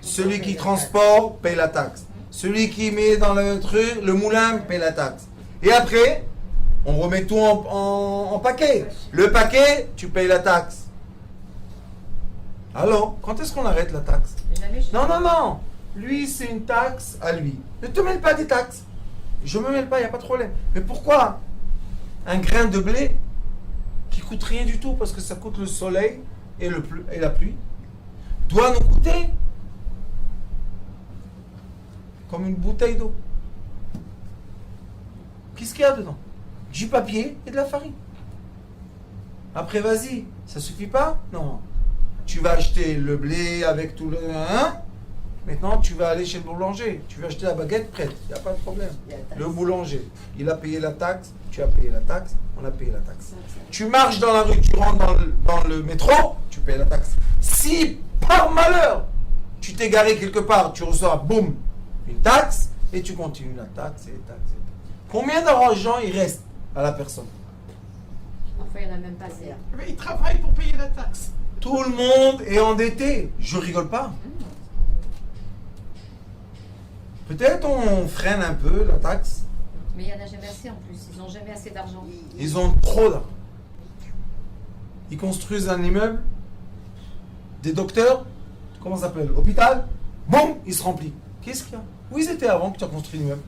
Celui qui transporte paye la taxe. Celui qui met dans le truc, le moulin, paye la taxe. Et après, on remet tout en paquet. Le paquet, tu payes la taxe. Alors, quand est-ce qu'on arrête la taxe? Jamais je- Non, non, non. Lui, c'est une taxe à lui. Ne te mêle pas des taxes. Je me mêle pas, il n'y a pas de problème. Mais pourquoi un grain de blé qui coûte rien du tout parce que ça coûte le soleil et la pluie doit nous coûter comme une bouteille d'eau? Qu'est-ce qu'il y a dedans? Du papier et de la farine. Après, vas-y, ça suffit pas? Non. Tu vas acheter le blé avec tout le... Hein? Maintenant, tu vas aller chez le boulanger. Tu vas acheter la baguette prête. Il n'y a pas de problème. Il y a la taxe. Le boulanger, il a payé la taxe, tu as payé la taxe, on a payé la taxe. Tu marches dans la rue, tu rentres dans le métro, tu payes la taxe. Si, par malheur, tu t'es garé quelque part, tu reçois, boum, une taxe, et tu continues la taxe et la taxe. Combien d'argent il reste à la personne? Parfois, il n'y en a même pas assez. Mais ils travaillent pour payer la taxe. Tout le monde est endetté. Je rigole pas. Peut-être on freine un peu la taxe. Mais il n'y en a jamais assez en plus. Ils n'ont jamais assez d'argent. Ils ont trop d'argent. Ils construisent un immeuble, des docteurs, comment ça s'appelle, hôpital, boum, il se remplit. Qu'est-ce qu'il y a? Où ils étaient avant que tu as construit l'immeuble?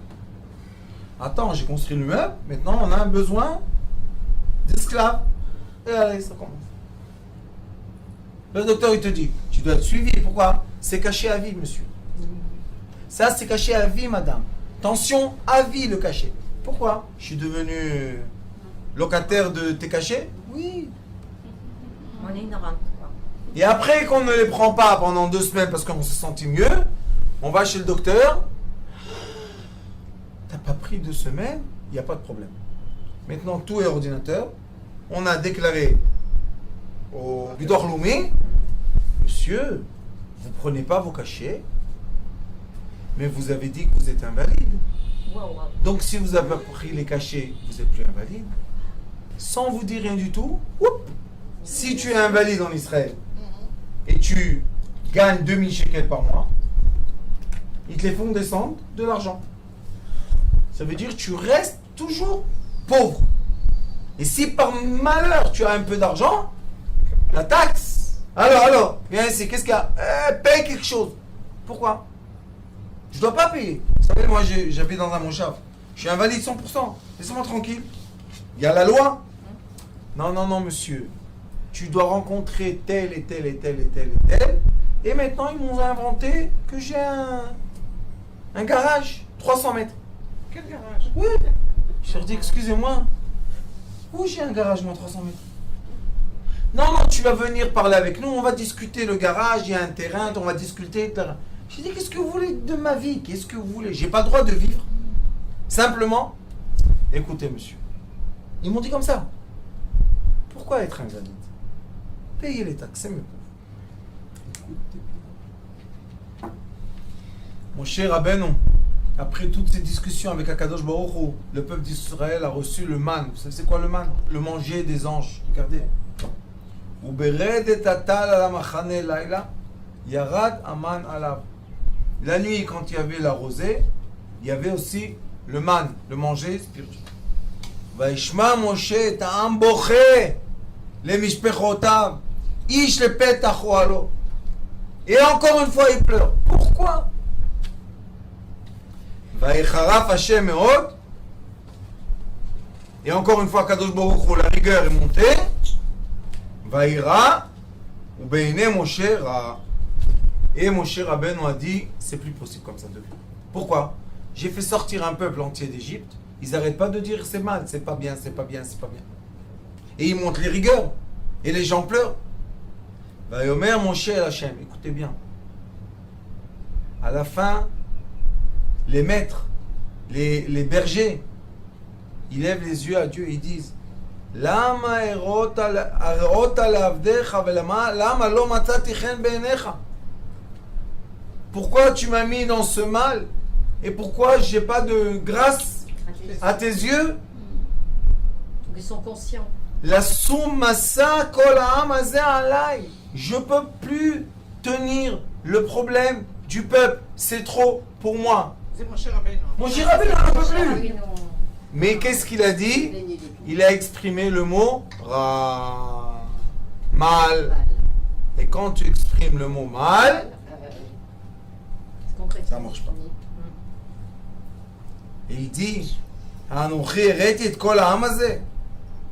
Attends, j'ai construit l'immeuble, maintenant on a un besoin d'esclaves. Et allez, ça commence. Le docteur, il te dit, tu dois être suivi. Pourquoi? C'est caché à vie, monsieur. Ça, c'est caché à vie, madame. Tension à vie, le cachet. Pourquoi? Je suis devenu locataire de tes cachets? Oui. On est ignorante. Et après qu'on ne les prend pas pendant 2 semaines parce qu'on se sentit mieux, on va chez le docteur. T'as pas pris 2 semaines? Il n'y a pas de problème. Maintenant, tout est ordinateur. On a déclaré au Bidor Loumi, monsieur, vous prenez pas vos cachets, mais vous avez dit que vous êtes invalide. Donc si vous avez pris les cachets, vous n'êtes plus invalide. Sans vous dire rien du tout, si tu es invalide en Israël et tu gagnes 2000 shekels par mois, ils te les font descendre de l'argent. Ça veut dire que tu restes toujours pauvre. Et si par malheur tu as un peu d'argent, la taxe. Alors, viens ici, qu'est-ce qu'il y a? Paye quelque chose. Pourquoi? Je dois pas payer. Vous savez, moi j'habite dans un moshav. Je suis invalide 100%. Laissez-moi tranquille. Il y a la loi. Non, non, non, monsieur. Tu dois rencontrer tel et tel et tel et tel et tel. Et maintenant, ils m'ont inventé que j'ai un garage, 300 mètres. Quel garage? Oui. Je leur dis, excusez-moi. Où j'ai un garage, moi, 300 mètres? Non, non, tu vas venir parler avec nous, on va discuter le garage, il y a un terrain, on va discuter, etc. J'ai dit, qu'est-ce que vous voulez de ma vie? Qu'est-ce que vous voulez? J'ai pas le droit de vivre. Simplement, écoutez, monsieur. Ils m'ont dit comme ça. Pourquoi être invalide? Payez les taxes, c'est mieux. Mon cher Rabbeinu, après toutes ces discussions avec Akadosh Baruch Hu, le peuple d'Israël a reçu le man. Vous savez c'est quoi le man? Le manger des anges. Regardez. Uberedet atal ala machane laila, yarad aman alav. La nuit, quand il y avait la rosée, il y avait aussi le man, le manger spirituel. Vaishma Moshe et ha'am boché le mishpechotav, ish le petach oalo. Et encore une fois, il pleure. Pourquoi? Vaïcharaf Hashem meod. Et encore une fois, Kadosh Baruch Hu, la rigueur est montée. Vaïra, ou Beine Moshe Ra. Et Moshe Rabbeinu a dit, c'est plus possible comme ça de vivre. Pourquoi? J'ai fait sortir un peuple entier d'Égypte. Ils n'arrêtent pas de dire c'est mal, c'est pas bien, c'est pas bien, c'est pas bien. Et ils montent les rigueurs. Et les gens pleurent. Vaïomer Moshe El Hashem. Écoutez bien. À la fin, les maîtres, les bergers, ils lèvent les yeux à Dieu et ils disent Lama erota lavdecha velama lama lo matzati chen beinecha. Pourquoi tu m'as mis dans ce mal et pourquoi j'ai pas de grâce à tes yeux? Donc ils sont conscients. La soumasa kol ha'am hazeh alai. Je peux plus tenir le problème du peuple, c'est trop pour moi. C'est Moshe Rabbeinu. Moshe Rabbeinu n'en peut plus. Rabbeinu. Mais qu'est-ce qu'il a dit? Il a exprimé le mot ra, mal. Et quand tu exprimes le mot mal, ça marche pas. Et il dit Anochi ereiti et kol ha'am hazeh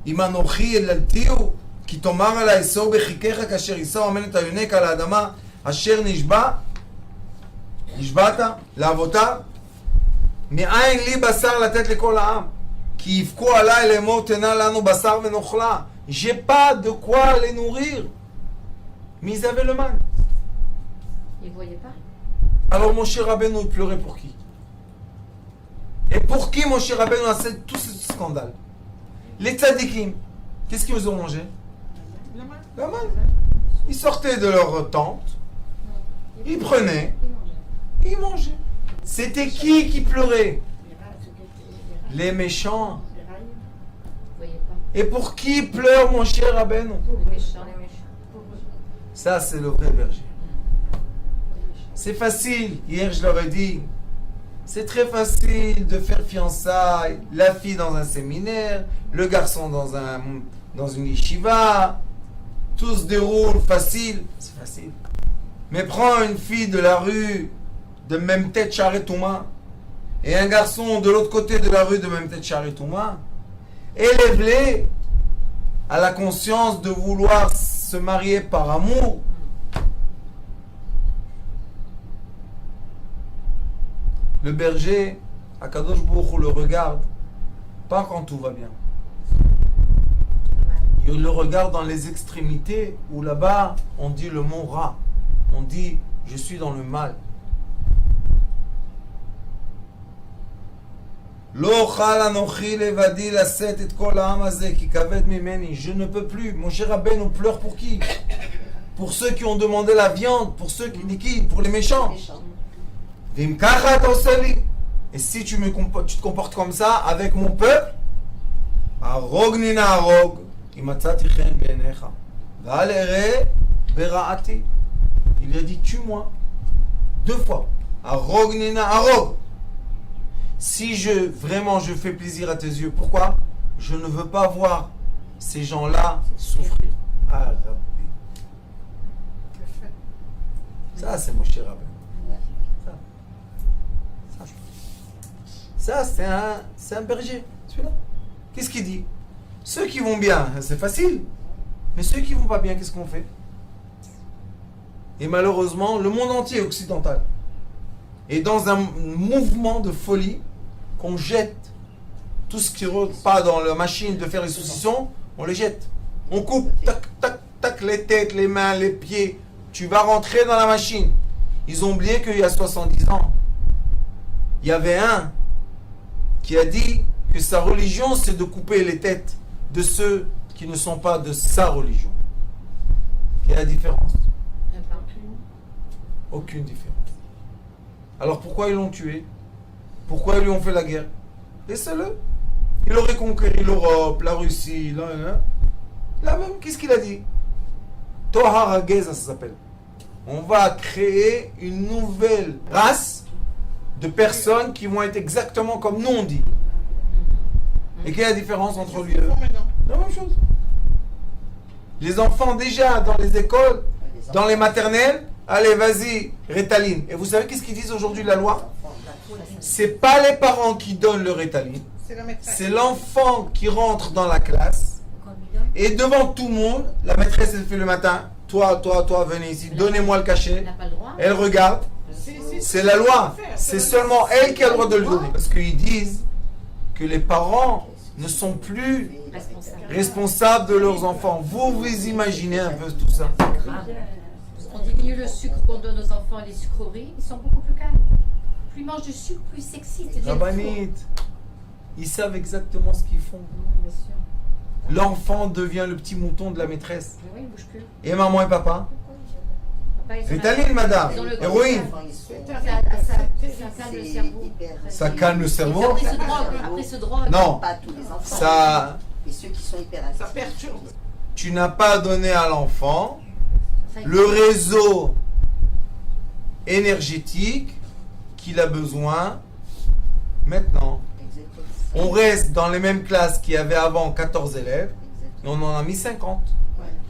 im anochi elaltiu ki tomar ala esau bechikecha kasher isau amenet ayonek al האדמה asher nishbata לאבותיו מאין לי בשר לתת לכל העם כי יבכו עליי לאמור תנה לנו בשר ונאכלה. J'ai pas de quoi les nourrir. Mais ils avaient le man. Ils ne voyaient pas. Alors Moshe Rabbeinu il pleurait pour qui? Et pour qui Moshe Rabbeinu a fait tout ce scandale? Les tzadikim, qu'est-ce qu'ils ont mangé? La manne. Ils sortaient de leur tente, ils prenaient, ils mangeaient. C'était qui pleurait? Les méchants. Ils ne voyaient pas. Et pour qui pleure mon cher Rabbeinu? Les méchants. Ça, c'est le vrai berger. C'est facile. Hier, je leur ai dit, c'est très facile de faire fiançailles. La fille dans un séminaire, le garçon dans une yeshiva. Tout se déroule facile. C'est facile. Mais prends une fille de la rue de même tête Charetouma et un garçon de l'autre côté de la rue de même tête Charetouma. Élève-les à la conscience de vouloir se marier par amour. Le berger, Akadosh Baruch Hu le regarde, pas quand tout va bien. Il le regarde dans les extrémités où là-bas, on dit le mot ra. On dit, je suis dans le mal. Je ne peux plus. Mon cher Rabbeinu pleure pour qui? Pour ceux qui ont demandé la viande, pour ceux qui, pour les méchants. Et si tu te comportes comme ça avec mon peuple, il lui a dit tue-moi 2 fois. Si vraiment je fais plaisir à tes yeux, pourquoi? Je ne veux pas voir ces gens-là souffrir. Ah, Rabbi. Ça, c'est mon cher Rabbi. Ça, c'est un berger, celui-là. Qu'est-ce qu'il dit? Ceux qui vont bien, c'est facile. Mais ceux qui vont pas bien, qu'est-ce qu'on fait? Et malheureusement, le monde entier occidental est dans un mouvement de folie qu'on jette tout ce qui ne rentre pas dans la machine de faire les saucissons, on les jette. On coupe, tac, tac, tac, les têtes, les mains, les pieds. Tu vas rentrer dans la machine. Ils ont oublié qu'il y a 70 ans, il y avait un qui a dit que sa religion, c'est de couper les têtes de ceux qui ne sont pas de sa religion. Quelle est la différence? Aucune différence. Alors pourquoi ils l'ont tué? Pourquoi ils lui ont fait la guerre? Laissez-le. Il aurait conquéri l'Europe, la Russie, là même, qu'est-ce qu'il a dit? Tohar Geza, ça s'appelle. On va créer une nouvelle race de personnes qui vont être exactement comme nous on dit. Et quelle est la différence entre lui et eux? La même chose. Les enfants déjà dans les écoles, dans les maternelles, allez vas-y, Rétaline. Et vous savez qu'est-ce qu'ils disent aujourd'hui la loi? C'est pas les parents qui donnent le Rétaline, c'est l'enfant qui rentre dans la classe et devant tout le monde, la maîtresse elle fait le matin, toi, venez ici, donnez-moi le cachet. Elle regarde, c'est la loi, c'est seulement elle qui a le droit de le donner. Parce qu'ils disent que les parents ne sont plus responsables de leurs enfants. Vous imaginez un peu tout ça? On diminue le sucre qu'on donne aux enfants et les sucreries, ils sont beaucoup plus calmes. Plus ils mangent du sucre, plus ils s'excitent. Rabbanit, ils savent exactement ce qu'ils font. Bien sûr. L'enfant devient le petit mouton de la maîtresse. Mais oui, il ne bouge plus. Et maman et papa? Papa, ils ont Rétaline, madame, ils ont le- héroïne. Ça calme le cerveau. Ça calme le Et puis cerveau? après, il se drogue. Non, Pas tous les enfants. ça, Et ceux qui sont hyper Ça actifs. perturbe. tu n'as pas donné à l'enfant Ça, il- le réseau énergétique qu'il a besoin maintenant. Exactement. On reste dans les mêmes classes qu'il y avait avant 14 élèves et on en a mis 50.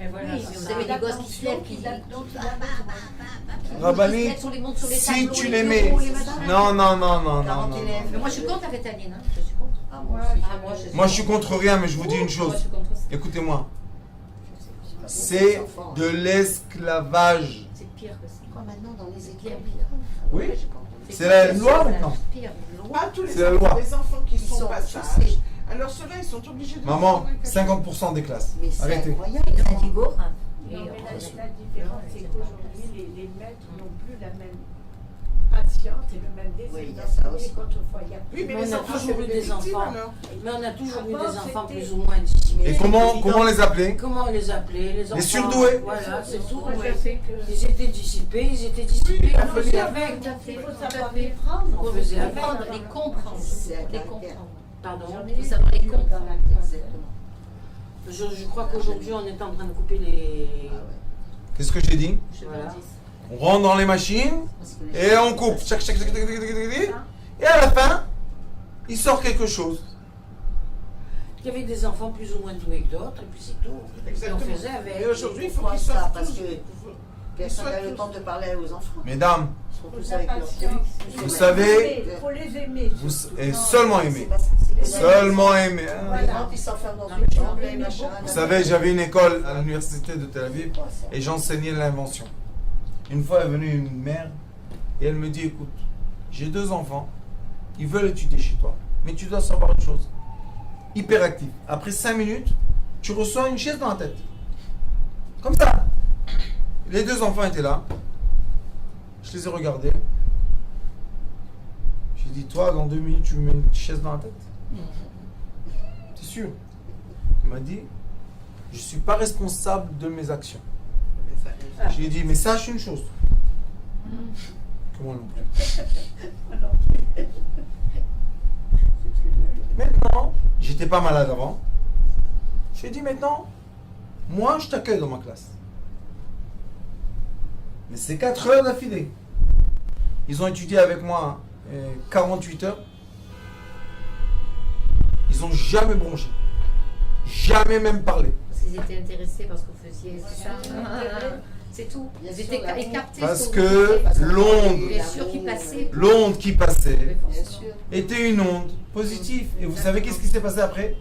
Et voilà, si vous avez des gosses qui se lèvent, qui Rabbanit, sur les montres, sur les si tableaux, tu les les bureaux, mets. les machins. Non. Mais moi, je suis contre la Rétaline. Hein. Je suis contre. Ah, moi aussi. Moi, je suis contre rien, mais je vous dis une Moi, chose. je suis contre ça. Écoutez-moi. C'est de l'esclavage. C'est pire que ça. Quoi maintenant dans les écoles? Oui. C'est la loi maintenant. Pire. Pas tous C'est la loi. les enfants qui Ils sont sont pas sages. chaussés. Alors ceux-là, ils sont obligés de... Maman, 50% des classes. Mais c'est Arrêtez. incroyable. Et on dit go. hein. Et Non, mais on- la différence, c'est qu'aujourd'hui, les maîtres n'ont plus la même patience et le même désir Oui, il y a ça aussi. qu'autrefois. Il y a plus Oui, mais On les a enfants, toujours c'est eu des des victimes, enfants. alors. Mais on a toujours eu Avant, des enfants c'était- plus ou moins disciplinés. Et comment les appeler? Comment on les appelait? Les enfants. surdoués. Voilà, c'est tout. Moi, ouais. je sais que- Ils étaient dissipés, on faisait avec. Tout à fait. Il faut Tout à savoir fait. les prendre. On faisait avec. Comprendre, les comprendre. C'est un Les caractère. comprendre. Pardon. Il faut savoir les comprendre. Exactement. Je crois qu'aujourd'hui, on est en train de couper les. Ah ouais. Qu'est-ce que j'ai dit? Je Voilà. leur dis. On rentre dans les machines Parce que les et gens- on coupe. Et à la fin, il sort quelque chose. Il y avait des enfants plus ou moins doués que d'autres, et puis c'est tout. Exactement. Et on faisait avec. Et aujourd'hui, il faut Pourquoi qu'ils ça? soient Parce tous... que personne n'a le temps de parler aux enfants. Mesdames, Ils sont Faut tous la avec leur patience. truc. vous savez, Il faut les aimer. et seulement C'est aimer. pas ça, c'est les Seulement aimer. hein. Les gens qui s'enferment dans Non, une mais chambre tu- et machin. Vous savez, j'avais une école à l'université de Tel Aviv et j'enseignais l'invention. Une fois est venue une mère et elle me dit, écoute, j'ai 2 enfants, ils veulent étudier chez toi, mais tu dois savoir une chose, hyperactif. Après 5 minutes, tu reçois une chaise dans la tête. Comme ça. Les 2 enfants étaient là. Je les ai regardés. J'ai dit, toi, dans 2 minutes, tu me mets une chaise dans la tête? T'es sûr? Il m'a dit, je ne suis pas responsable de mes actions. Je lui ai dit, mais sache une chose. Comment non plus? Maintenant, j'étais pas malade avant. Je lui ai dit, maintenant, moi, je t'accueille dans ma classe. Mais c'est 4 heures d'affilée. Ils ont étudié avec moi 48 heures. Ils n'ont jamais bronché. Jamais même parlé. Parce qu'ils étaient intéressés par ce que vous faisiez, c'est ça. C'est tout. Bien Ils sûr, étaient l'amour. captés. Parce sur- que l'onde, Bien sûr qu'ils passaient. l'onde qui passait Bien sûr. était une onde positive. Et vous savez qu'est-ce qui s'est passé après?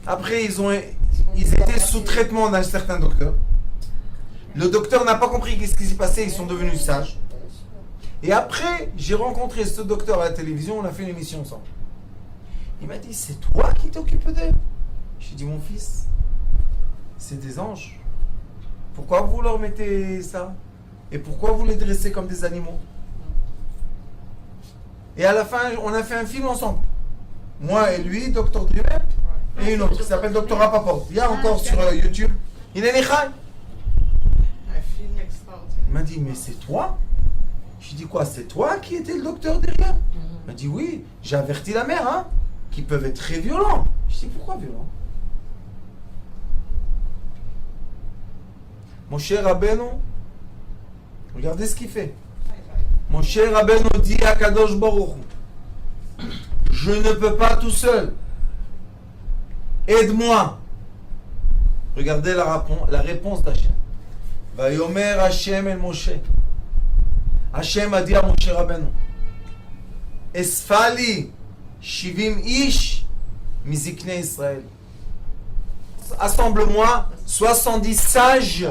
Après, ils étaient sous traitement d'un certain docteur. Le docteur n'a pas compris qu'est-ce qui s'est passé, ils sont devenus sages. Et après, j'ai rencontré ce docteur à la télévision, on a fait une émission ensemble. Il m'a dit, c'est toi qui t'occupes d'eux? J'ai dit, mon fils, c'est des anges. Pourquoi vous leur mettez ça? Et pourquoi vous les dressez comme des animaux? Et à la fin, on a fait un film ensemble. Moi et lui, Dr. Driver, et une autre qui s'appelle Dr. Rapaport. Il y a encore sur YouTube. Il est Nechai. Un film extraordinaire. Il m'a dit, mais c'est toi? Je Je dis quoi, c'est toi qui étais le docteur derrière? Il m'a dit oui, j'ai averti la mère, hein, qui peuvent être très violents. Je dis pourquoi violents? Mon cher Rabbeinu, regardez ce qu'il fait. Mon cher Rabbeinu dit à Kadosh Baruch Hu, je ne peux pas tout seul. Aide-moi. Regardez la réponse d'Hachem. Vayomer Hachem el Moshe. Hachem a dit à Moshe Rabbeinu, Esfali Shivim Ish Mizikne Israël. Assemble-moi 70 sages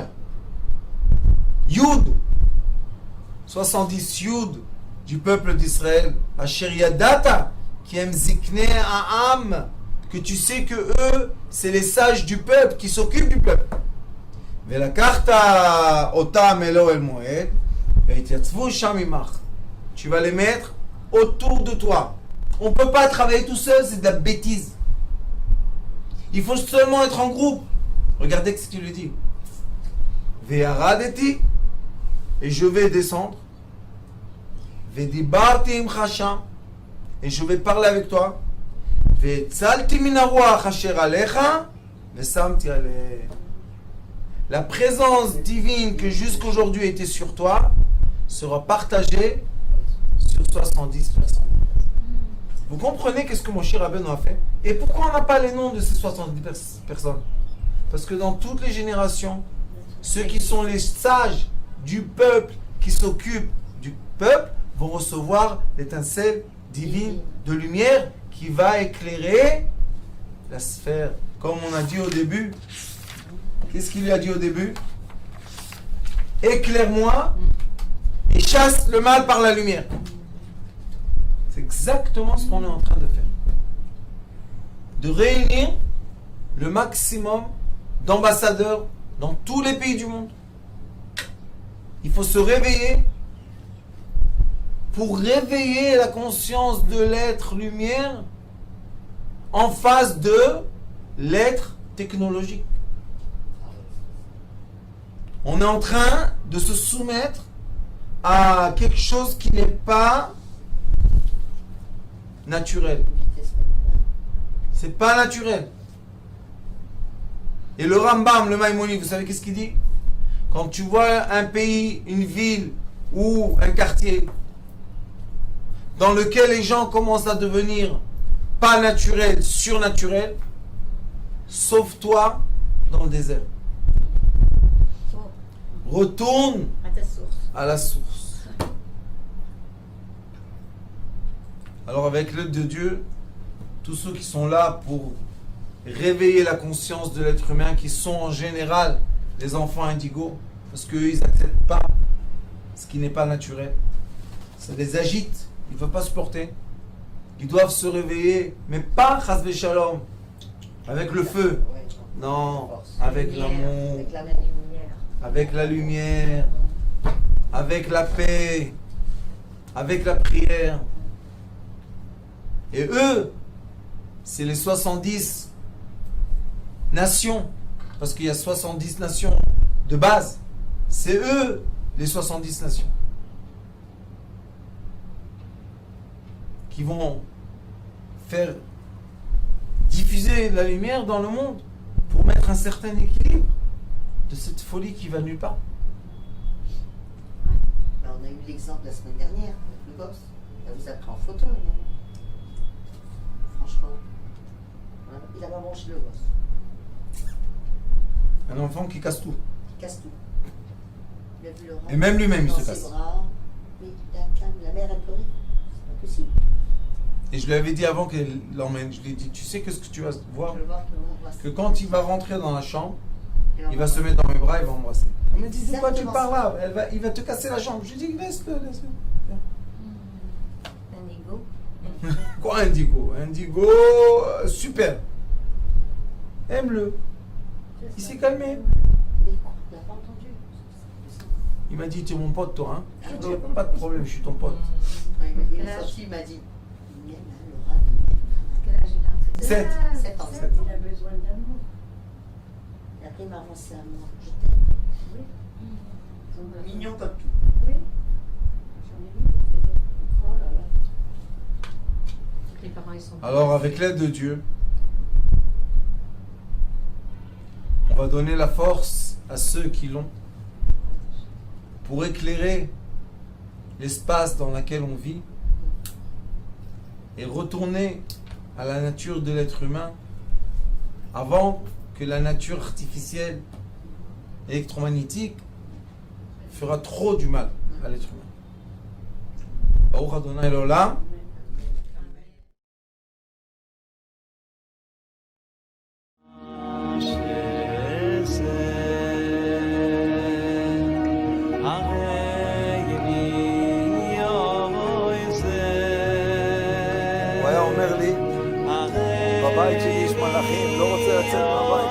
Yud, 70 Yud du peuple d'Israël, Asher Yadata, qui aime Zikne Ha'am, que tu sais que eux, c'est les sages du peuple qui s'occupent du peuple. Velakachta Otam Elo El Moed, Veitiatzvu Sham Imach. Tu vas les mettre autour de toi. On ne peut pas travailler tout seul, c'est de la bêtise. Il faut seulement être en groupe. Regardez ce qu'il lui dit. Ve'aradeti, et je vais descendre. Ve'dibarti im chasham, et je vais parler avec toi. Ve'tzalti min haruach asher alecha, ve'samti aleh. La présence divine que jusqu'aujourd'hui était sur toi sera partagée sur 70 personnes. Vous comprenez qu'est-ce que mon cher Rabbeinu a fait? Et pourquoi on n'a pas les noms de ces 70 personnes? Parce que dans toutes les générations, ceux qui sont les sages du peuple, qui s'occupent du peuple, vont recevoir l'étincelle divine de lumière qui va éclairer la sphère. Comme on a dit au début, qu'est-ce qu'il lui a dit au début? Éclaire-moi et chasse le mal par la lumière. C'est exactement ce qu'on est en train de faire. De réunir le maximum d'ambassadeurs dans tous les pays du monde. Il faut se réveiller pour réveiller la conscience de l'être lumière en face de l'être technologique. On est en train de se soumettre à quelque chose qui n'est pas naturel. C'est pas naturel. Et le Rambam, le Maïmonide, vous savez qu'est-ce qu'il dit? Quand tu vois un pays, une ville ou un quartier dans lequel les gens commencent à devenir pas naturels, surnaturels, sauve-toi dans le désert. Retourne À ta source. à la source. Alors avec l'aide de Dieu, tous ceux qui sont là pour réveiller la conscience de l'être humain, qui sont en général les enfants indigos, parce qu'eux ils n'acceptent pas ce qui n'est pas naturel, ça les agite, ils ne veulent pas supporter, ils doivent se réveiller, mais pas chas v'shalom, avec le feu, non, avec l'amour, Avec la même lumière. avec la lumière, avec la paix, avec la prière. Et eux, c'est les 70 nations, parce qu'il y a 70 nations de base. C'est eux, les 70 nations, qui vont faire diffuser la lumière dans le monde pour mettre un certain équilibre de cette folie qui va nulle part. Ben, on a eu l'exemple la semaine dernière avec le gosse. Elle vous a pris en photo, non? Franchement. Voilà. Il a pas mangé le gosse. Un enfant qui casse tout. Il casse tout. Il a vu le rang Et même lui-même, il dans se ses casse. bras. Oui, d'un calme. La mère, elle pleurait. C'est pas possible. Et je lui avais dit avant qu'elle l'emmène, je lui ai dit, tu sais que ce que tu vas voir, Je veux voir que l'on voit ça. que quand il va rentrer dans la chambre, Et on il va se mettre dans mes bras, il va m'embrasser. Elle m'a dit, de quoi tu Exactement parles là? Il va te casser la jambe. Je lui ai dit, laisse-le. Indigo. Quoi Indigo? Indigo, super. Aime-le. Il s'est calmé. Mais quoi? On n'a pas entendu. C'est pas possible. Il m'a dit, tu es mon pote toi, hein? Je lui ai dit, pas de problème, je suis ton pote. Quand il est sorti, il m'a dit il aime le rat, il aime. Quel âge il a? 7. 7 ans. Il a besoin d'amour. Et après, il m'a avancé à moi. Je t'aime. Oui. Mignon comme tout. Oui. Oh là là. Les parents, ils sont. Alors, avec l'aide de Dieu, on va donner la force à ceux qui l'ont pour éclairer l'espace dans lequel on vit et retourner à la nature de l'être humain avant que la nature artificielle électromagnétique fera trop du mal à l'être humain. Baruch Adonai L'Olam. הוא היה אומר לי, בבית שלי יש מלאכים, לא רוצה לצאת מהבית.